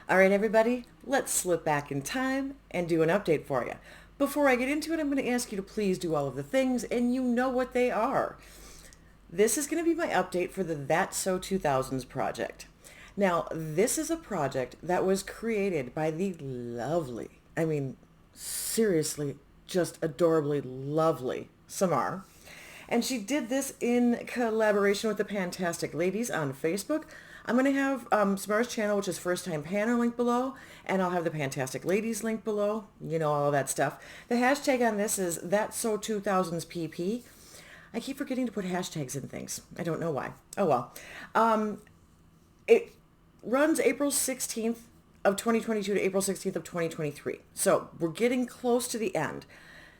All right, everybody, let's slip back in time and do an update for you. Before I get into it, I'm going to ask you to please do all of the things, and you know what they are. This is going to be my update for the That's So 2000's project. Now, this is a project that was created by the lovely, seriously, just adorably lovely Samar. And she did this in collaboration with the Fantastic Ladies on Facebook. I'm going to have Samar's channel, which is First Time Panner, link below, and I'll have the Fantastic Ladies link below. You know, all of that stuff. The hashtag on this is That's So 2000's PP. I keep forgetting to put hashtags in things. I don't know why. Oh well. It runs April 16th of 2022 to April 16th of 2023. So we're getting close to the end.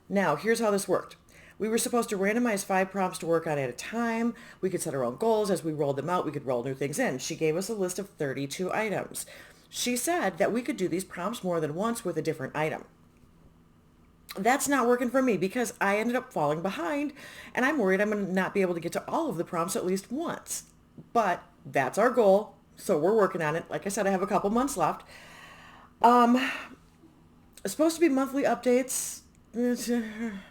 Now, here's how this worked. We were supposed to randomize 5 prompts to work on at a time. We could set our own goals. As we rolled them out, we could roll new things in. She gave us a list of 32 items. She said that we could do these prompts more than once with a different item. That's not working for me because I ended up falling behind, and I'm worried I'm going to not be able to get to all of the prompts at least once. But that's our goal, so we're working on it. Like I said, I have a couple months left. It's supposed to be monthly updates.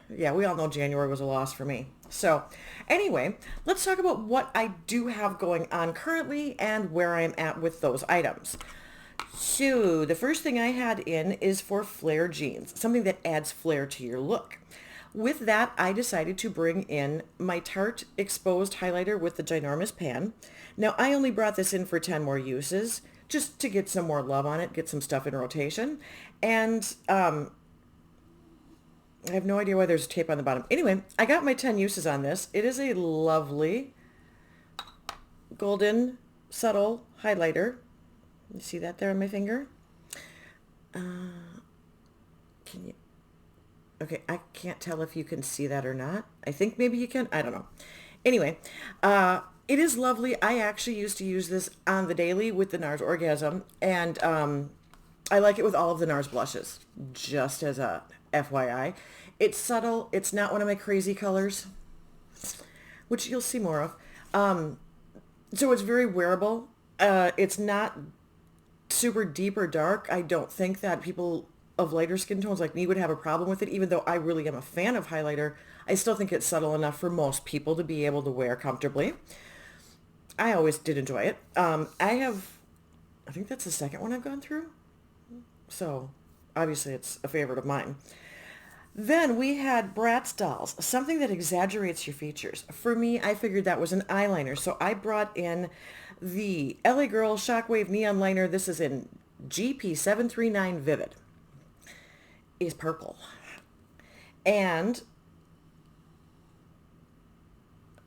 Yeah, we all know January was a loss for me. So anyway, let's talk about what I do have going on currently and where I'm at with those items. So the first thing I had in is for flare jeans, something that adds flair to your look. With that, I decided to bring in my Tarte exposed highlighter with the ginormous pan. Now, I only brought this in for 10 more uses, just to get some more love on it, get some stuff in rotation. And I have no idea why there's tape on the bottom. Anyway, I got my 10 uses on this. It is a lovely golden subtle highlighter. You see that there on my finger? Can you? Okay, I can't tell if you can see that or not. I think maybe you can. I don't know. Anyway, it is lovely. I actually used to use this on the daily with the NARS Orgasm, and I like it with all of the NARS blushes, just as a FYI. It's subtle. It's not one of my crazy colors, which you'll see more of. So it's very wearable. It's not super deep or dark. I don't think that people of lighter skin tones like me would have a problem with it, even though I really am a fan of highlighter. I still think it's subtle enough for most people to be able to wear comfortably. I always did enjoy it. I think that's the second one I've gone through. So obviously it's a favorite of mine. Then we had Bratz dolls, something that exaggerates your features. For me, I figured that was an eyeliner, so I brought in the LA Girl Shockwave Neon Liner. This is in GP739 Vivid. It's purple. And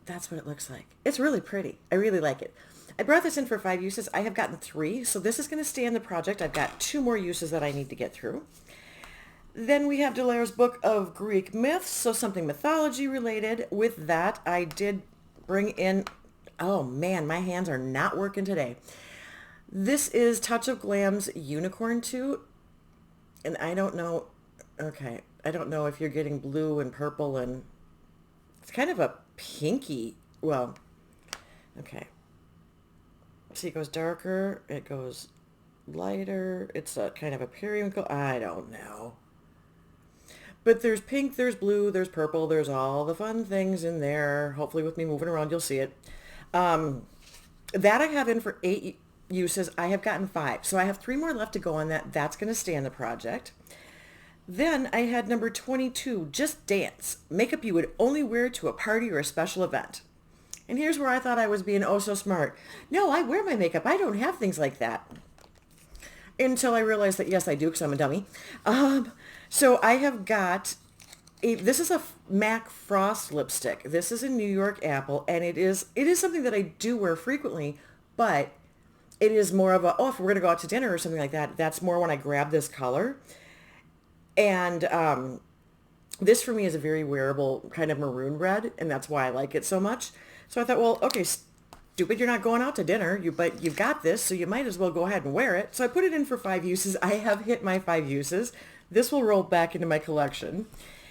that's what it looks like. It's really pretty. I really like it. I brought this in for 5 uses. I have gotten 3, so this is going to stay in the project. I've got 2 more uses that I need to get through. Then we have Delaire's Book of Greek Myths, so something mythology related. With that, I did bring in, oh man, my hands are not working today. This is Touch of Glam's Unicorn Toot, and I don't know, okay, I don't know if you're getting blue and purple, and it's kind of a pinky, well, okay. See, it goes darker, it goes lighter, it's a kind of a periwinkle, I don't know. But there's pink, there's blue, there's purple, there's all the fun things in there. Hopefully with me moving around, you'll see it. That I have in for 8 uses. I have gotten 5. So I have 3 more left to go on that. That's going to stay in the project. Then I had number 22, Just Dance. Makeup you would only wear to a party or a special event. And here's where I thought I was being oh so smart. No, I wear my makeup. I don't have things like that. Until I realized that, yes, I do, because I'm a dummy. So I have got this is a MAC Frost lipstick. This is a New York Apple, and it is something that I do wear frequently, but it is more of a, oh, if we're going to go out to dinner or something like that, that's more when I grab this color. And this for me is a very wearable kind of maroon red, and that's why I like it so much. So I thought, well, okay, stupid, you're not going out to dinner, but you've got this, so you might as well go ahead and wear it. So I put it in for 5 uses. I have hit my 5 uses. This will roll back into my collection,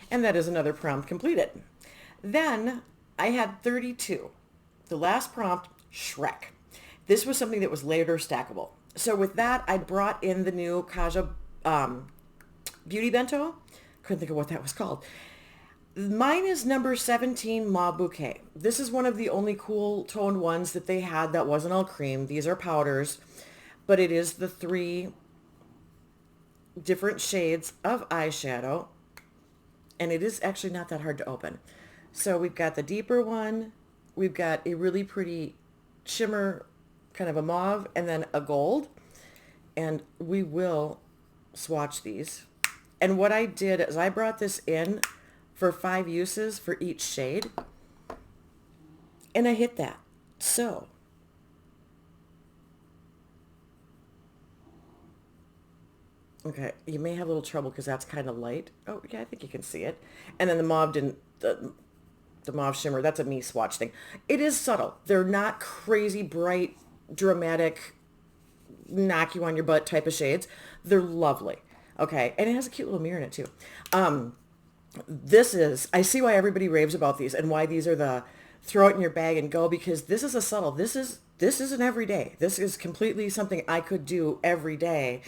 and that is another prompt completed. Then I had 32. The last prompt, Shrek. This was something that was layered or stackable. So with that, I brought in the new Kaja Beauty Bento. Couldn't think of what that was called. Mine is number 17 Mauve Bouquet. This is one of the only cool toned ones that they had that wasn't all cream. These are powders, but it is the 3 different shades of eyeshadow, and it is actually not that hard to open. So we've got the deeper one, we've got a really pretty shimmer, kind of a mauve, and then a gold, and we will swatch these. And what I did is I brought this in for 5 uses for each shade, and I hit that. So okay, you may have a little trouble because that's kind of light. Oh, yeah, I think you can see it. And then the mauve didn't, the mauve shimmer, that's a me swatch thing. It is subtle. They're not crazy bright, dramatic, knock you on your butt type of shades. They're lovely. Okay, and it has a cute little mirror in it too. I see why everybody raves about these and why these are the throw it in your bag and go, because this is a subtle, this isn't every day. This is completely something I could do every day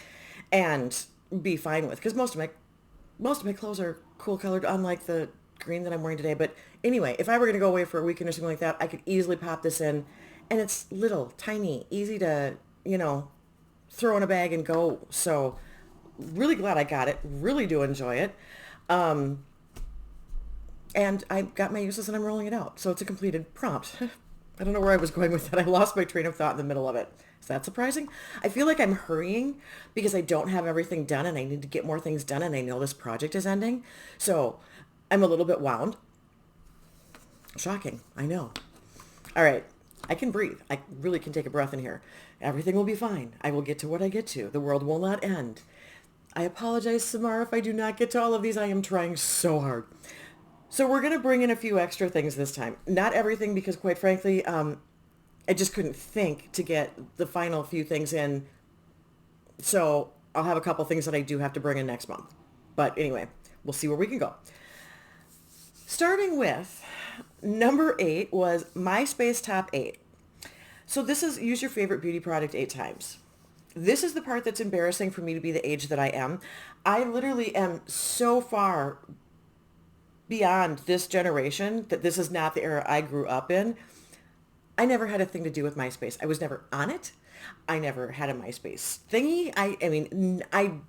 and be fine with, because most of my clothes are cool colored, unlike the green that I'm wearing today. But anyway, if I were going to go away for a weekend or something like that, I could easily pop this in, and it's little, tiny, easy to, throw in a bag and go. So really glad I got it. Really do enjoy it. And I got my uses and I'm rolling it out. So it's a completed prompt. I don't know where I was going with that. I lost my train of thought in the middle of it. Is that surprising? I feel like I'm hurrying because I don't have everything done and I need to get more things done, and I know this project is ending. So I'm a little bit wound. Shocking. I know. All right. I can breathe. I really can take a breath in here. Everything will be fine. I will get to what I get to. The world will not end. I apologize, Samara, if I do not get to all of these. I am trying so hard. So we're going to bring in a few extra things this time. Not everything, because quite frankly, I just couldn't think to get the final few things in. So I'll have a couple things that I do have to bring in next month. But anyway, we'll see where we can go. Starting with number 8 was MySpace Top 8. So this is use your favorite beauty product 8 times. This is the part that's embarrassing for me to be the age that I am. I literally am so far beyond this generation that this is not the era I grew up in. I never had a thing to do with MySpace. I was never on it. I never had a MySpace thingy.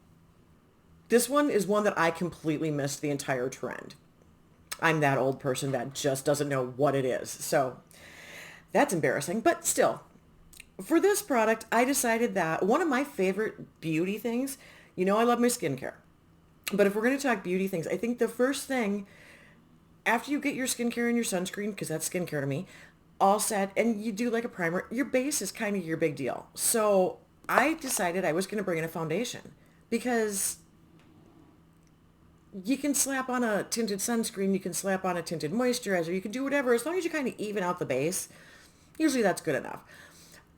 This one is one that I completely missed the entire trend. I'm that old person that just doesn't know what it is. So that's embarrassing, but still. For this product, I decided that one of my favorite beauty things, I love my skincare. But if we're going to talk beauty things, I think the first thing, after you get your skincare and your sunscreen, because that's skincare to me, all set, and you do like a primer, your base is kind of your big deal. So I decided I was going to bring in a foundation, because you can slap on a tinted sunscreen, you can slap on a tinted moisturizer, you can do whatever, as long as you kind of even out the base. Usually that's good enough.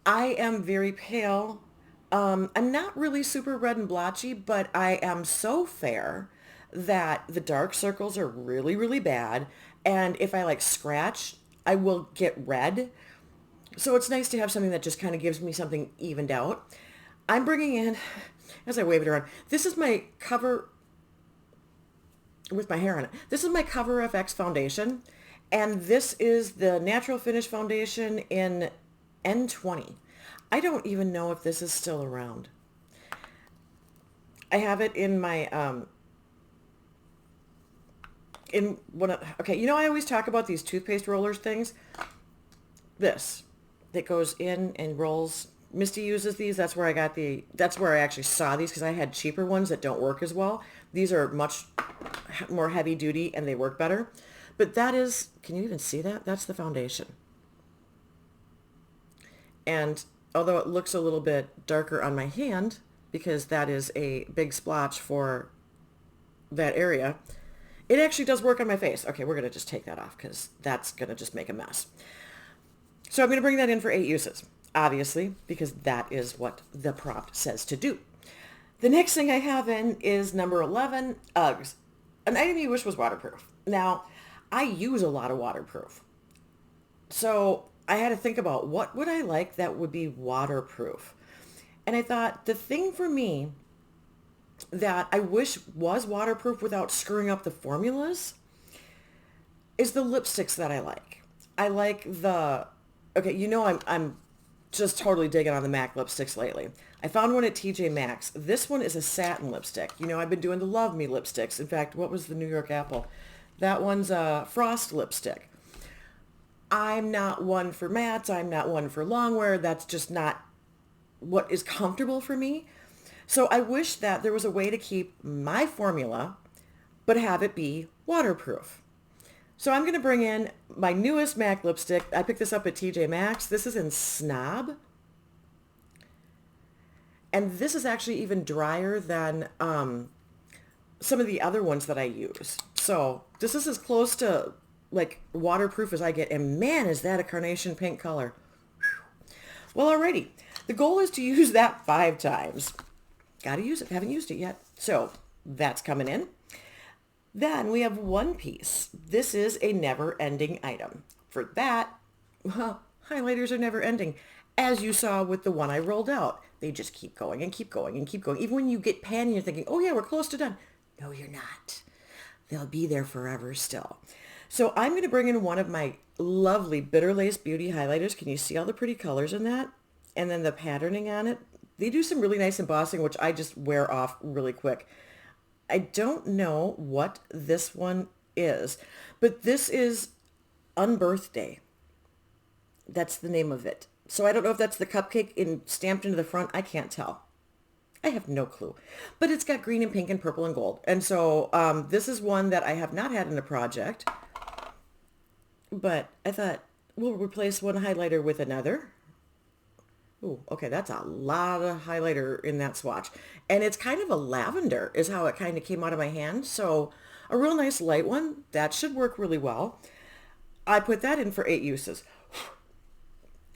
I am very pale. I'm not really super red and blotchy, but I am so fair that the dark circles are really, really bad. And if I scratch, I will get red. So it's nice to have something that just kind of gives me something evened out. I'm bringing in, as I wave it around, this is my cover, with my hair on it. This is my Cover FX foundation. And this is the Natural Finish foundation in N20. I don't even know if this is still around. I have it in my, I always talk about these toothpaste rollers things. This, that goes in and rolls. Misty uses these. That's where I actually saw these, because I had cheaper ones that don't work as well. These are much more heavy duty and they work better. But that is, can you even see that? That's the foundation. And although it looks a little bit darker on my hand, because that is a big splotch for that area, it actually does work on my face. Okay, we're going to just take that off because that's going to just make a mess. So I'm going to bring that in for 8 uses, obviously, because that is what the prompt says to do. The next thing I have in is number 11, Uggs. An item you wish was waterproof. Now, I use a lot of waterproof. So I had to think about what would I like that would be waterproof. And I thought the thing for me that I wish was waterproof without screwing up the formulas is the lipsticks that I like. I like the, okay, I'm just totally digging on the MAC lipsticks lately. I found one at TJ Maxx. This one is a satin lipstick. I've been doing the Love Me lipsticks. In fact, what was the New York Apple? That one's a frost lipstick. I'm not one for mattes. I'm not one for long wear. That's just not what is comfortable for me. So I wish that there was a way to keep my formula, but have it be waterproof. So I'm going to bring in my newest MAC lipstick. I picked this up at TJ Maxx. This is in Snob. And this is actually even drier than some of the other ones that I use. So this is as close to like waterproof as I get. And man, is that a carnation pink color. Well, alrighty. The goal is to use that 5 times. Got to use it. Haven't used it yet. So that's coming in. Then we have one piece. This is a never-ending item. For that, well, highlighters are never ending. As you saw with the one I rolled out. They just keep going and keep going and keep going. Even when you get pan, you're thinking, oh yeah, we're close to done. No, you're not. They'll be there forever still. So I'm going to bring in one of my lovely Bitter Lace Beauty highlighters. Can you see all the pretty colors in that? And then the patterning on it. They do some really nice embossing, which I just wear off really quick. I don't know what this one is, but this is Unbirthday. That's the name of it. So I don't know if that's the cupcake stamped into the front. I can't tell. I have no clue. But it's got green and pink and purple and gold. And so this is one that I have not had in a project. But I thought, we'll replace one highlighter with another. Ooh, okay, that's a lot of highlighter in that swatch. And it's kind of a lavender is how it kind of came out of my hand. So a real nice light one. That should work really well. I put that in for 8 uses.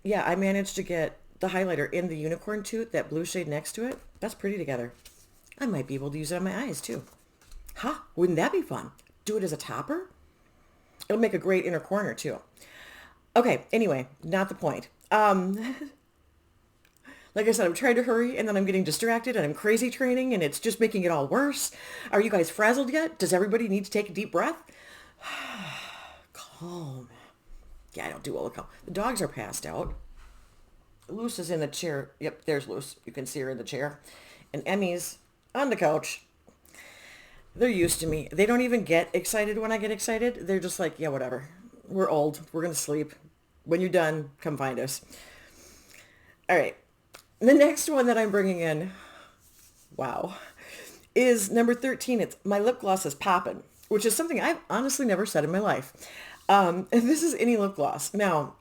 Yeah, I managed to get the highlighter in the unicorn tooth, that blue shade next to it. That's pretty together. I might be able to use it on my eyes too. Huh, wouldn't that be fun? Do it as a topper? It'll make a great inner corner too. Okay, anyway, not the point. Like I said, I'm trying to hurry and then I'm getting distracted and I'm crazy training and it's just making it all worse. Are you guys frazzled yet? Does everybody need to take a deep breath? Calm. Yeah, I don't do well with calm. The dogs are passed out. Luce is in the chair. Yep, there's Luce. You can see her in the chair. And Emmy's on the couch. They're used to me. They don't even get excited when I get excited. They're just like, yeah, whatever. We're old. We're going to sleep. When you're done, come find us. All right. The next one that I'm bringing in, wow, is number 13. It's My Lip Gloss is Poppin', which is something I've honestly never said in my life. And this is any lip gloss. Now,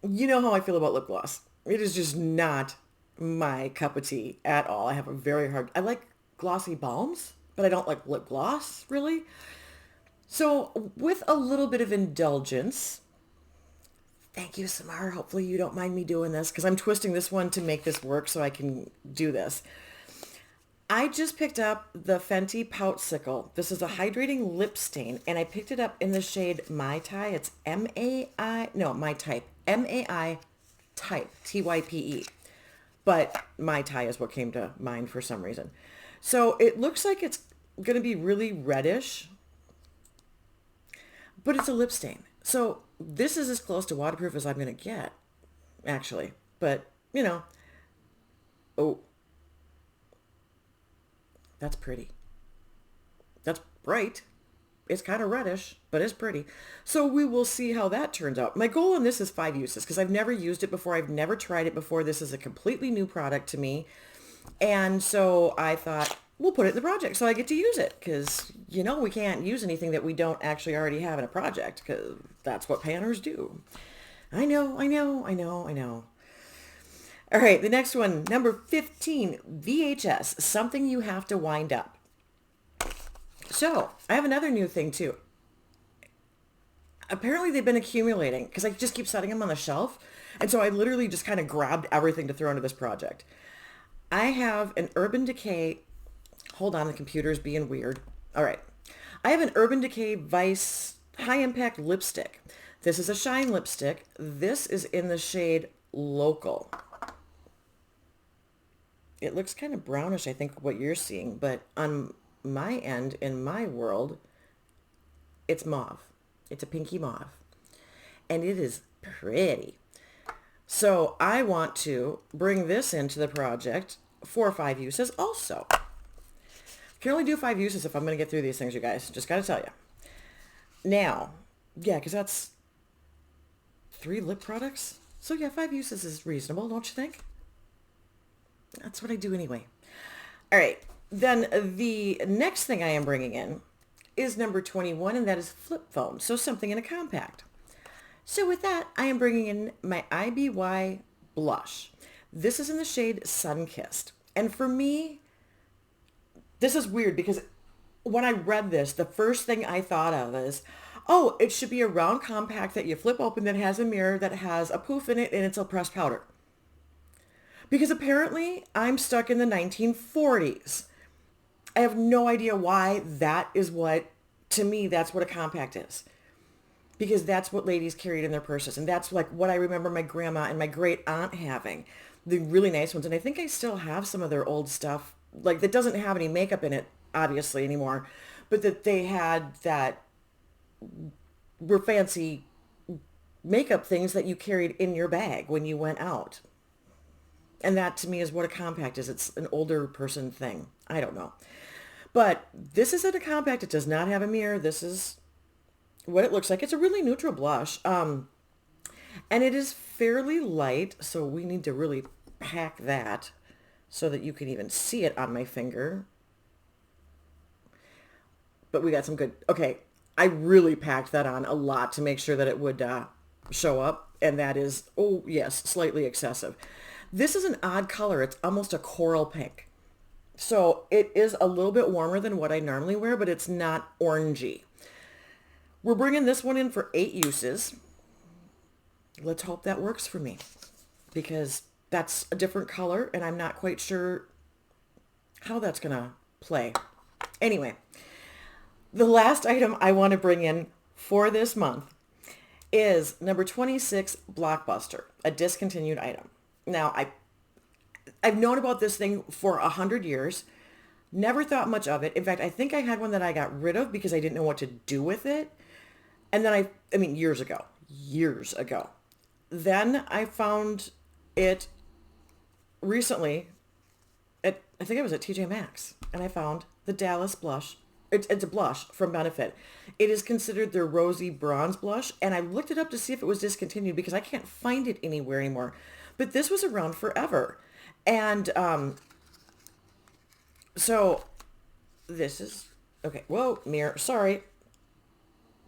you know how I feel about lip gloss. It is just not my cup of tea at all. I have a very hard, I like glossy balms, but I don't like lip gloss, really. So with a little bit of indulgence, thank you, Samar. Hopefully you don't mind me doing this because I'm twisting this one to make this work so I can do this. I just picked up the Fenty Poutsicle. This is a hydrating lip stain, and I picked it up in the shade Mai Tai. It's Mai Type. M-A-I Type, T-Y-P-E. But Mai Tai is what came to mind for some reason. So it looks like it's going to be really reddish, but it's a lip stain. So this is as close to waterproof as I'm going to get, actually. But, oh. That's pretty. That's bright. It's kind of reddish, but it's pretty. So we will see how that turns out. My goal on this is 5 uses because I've never used it before. I've never tried it before. This is a completely new product to me. And so I thought, we'll put it in the project so I get to use it because, we can't use anything that we don't actually already have in a project because that's what panners do. I know. All right, the next one, number 15, VHS, something you have to wind up. So I have another new thing too. Apparently they've been accumulating because I just keep setting them on the shelf. And so I literally just kind of grabbed everything to throw into this project. I have an Urban Decay, hold on, the computer's being weird. All right. I have an Urban Decay Vice High Impact Lipstick. This is a shine lipstick. This is in the shade Local. It looks kind of brownish, I think, what you're seeing, but on my end, in my world, it's mauve. It's a pinky mauve. And it is pretty. So I want to bring this into the project for 5 uses also. Can only do 5 uses if I'm going to get through these things, you guys. Just got to tell you. Now, yeah, because that's 3 lip products. So yeah, 5 uses is reasonable, don't you think? That's what I do anyway. All right. Then the next thing I am bringing in is number 21, and that is flip phone. So something in a compact. So with that, I am bringing in my IBY blush. This is in the shade Sun-Kissed. And for me, this is weird because when I read this, the first thing I thought of is, oh, it should be a round compact that you flip open that has a mirror that has a poof in it and it's a pressed powder. Because apparently I'm stuck in the 1940s. I have no idea why that is what, to me, that's what a compact is. Because that's what ladies carried in their purses. And that's like what I remember my grandma and my great aunt having. The really nice ones. And I think I still have some of their old stuff. Like that doesn't have any makeup in it, obviously, anymore. But that they had that were fancy makeup things that you carried in your bag when you went out. And that to me is what a compact is. It's an older person thing. I don't know. But this isn't a compact. It does not have a mirror. This is what it looks like. It's a really neutral blush. And it is fairly light. So we need to really pack that so that you can even see it on my finger. But we got some good. Okay. I really packed that on a lot to make sure that it would show up. And that is, oh yes, slightly excessive. This is an odd color. It's almost a coral pink. So it is a little bit warmer than what I normally wear, but it's not orangey. We're bringing this one in for 8 uses. Let's hope that works for me because that's a different color and I'm not quite sure how that's going to play. Anyway, the last item I want to bring in for this month is number 26, Blockbuster, a discontinued item. Now, I've known about this thing for 100 years, never thought much of it. In fact, I think I had one that I got rid of because I didn't know what to do with it. And then I mean, years ago. Then I found it recently at, I think it was at TJ Maxx, and I found the Dallas blush. It's a blush from Benefit. It is considered their rosy bronze blush, and I looked it up to see if it was discontinued because I can't find it anywhere anymore. But this was around forever. And so this is, okay, whoa, mirror, sorry.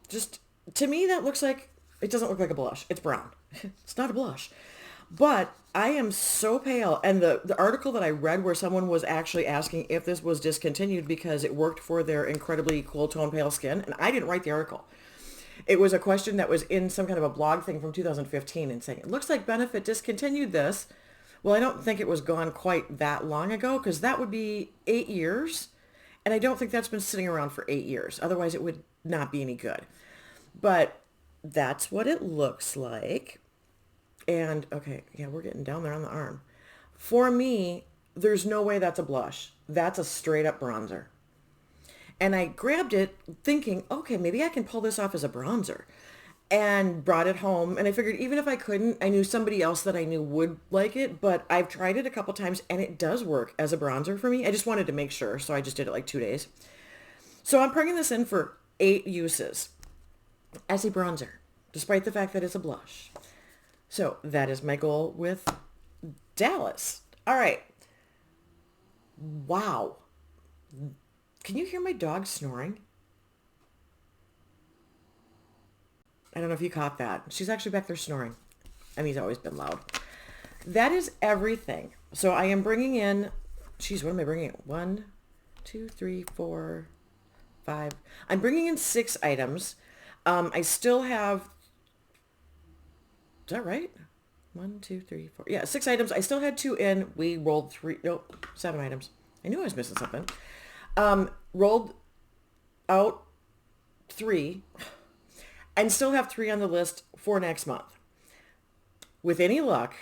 Just, to me, that looks like, it doesn't look like a blush. It's brown. It's not a blush. But I am so pale. And the article that I read where someone was actually asking if this was discontinued because it worked for their incredibly cool tone pale skin. And I didn't write the article. It was a question that was in some kind of a blog thing from 2015 and saying, it looks like Benefit discontinued this. Well, I don't think it was gone quite that long ago because that would be 8 years. And I don't think that's been sitting around for 8 years. Otherwise, it would not be any good. But that's what it looks like. And, okay, yeah, we're getting down there on the arm. For me, there's no way that's a blush. That's a straight up bronzer. And I grabbed it thinking, okay, maybe I can pull this off as a bronzer. And brought it home. And I figured even if I couldn't, I knew somebody else that I knew would like it. But I've tried it a couple times and it does work as a bronzer for me. I just wanted to make sure. So I just did it like 2 days. So I'm bringing this in for 8 uses as a bronzer, despite the fact that it's a blush. So that is my goal with Dallas. All right. Wow. Can you hear my dog snoring? I don't know if you caught that. She's actually back there snoring. I mean, he's always been loud. That is everything. So I am bringing in, geez, what am I bringing in? 1, 2, 3, 4, 5. I'm bringing in 6 items. I still have, is that right? 1, 2, 3, 4. Yeah, 6 items. I still had 2 in. We rolled 3, nope, 7 items. I knew I was missing something. Rolled out 3 and still have 3 on the list for next month. With any luck,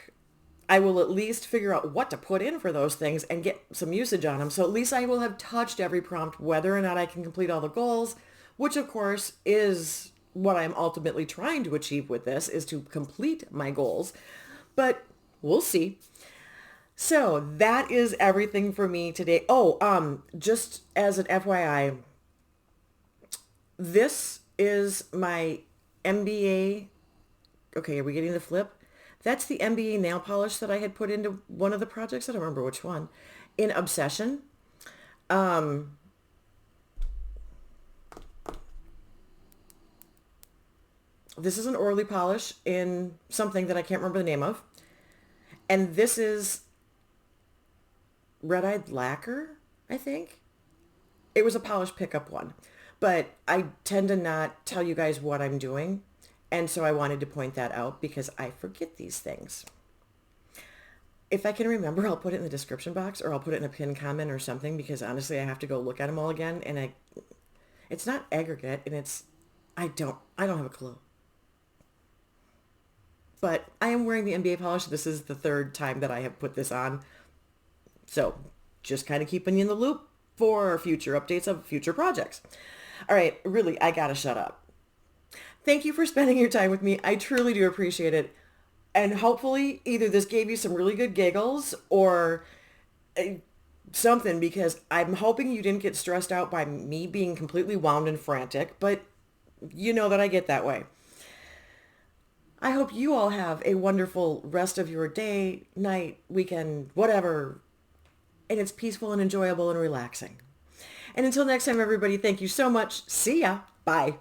I will at least figure out what to put in for those things and get some usage on them. So at least I will have touched every prompt, whether or not I can complete all the goals, which of course is what I'm ultimately trying to achieve with this, is to complete my goals. But we'll see. So that is everything for me today. Oh, just as an FYI, this is my MBA. Okay, are we getting the flip? That's the MBA nail polish that I had put into one of the projects. I don't remember which one. In Obsession. This is an Orly polish in something that I can't remember the name of. And this is Red-Eyed Lacquer, I think. It was a polish pickup one. But I tend to not tell you guys what I'm doing. And so I wanted to point that out because I forget these things. If I can remember, I'll put it in the description box, or I'll put it in a pinned comment or something, because honestly, I have to go look at them all again. And it's not aggregate, and I don't have a clue. But I am wearing the MBA polish. This is the third time that I have put this on. So just kind of keeping you in the loop for future updates of future projects. All right, really, I gotta shut up. Thank you for spending your time with me. I truly do appreciate it. And hopefully either this gave you some really good giggles or something, because I'm hoping you didn't get stressed out by me being completely wound and frantic, but you know that I get that way. I hope you all have a wonderful rest of your day, night, weekend, whatever, and it's peaceful and enjoyable and relaxing. And until next time, everybody, thank you so much. See ya. Bye.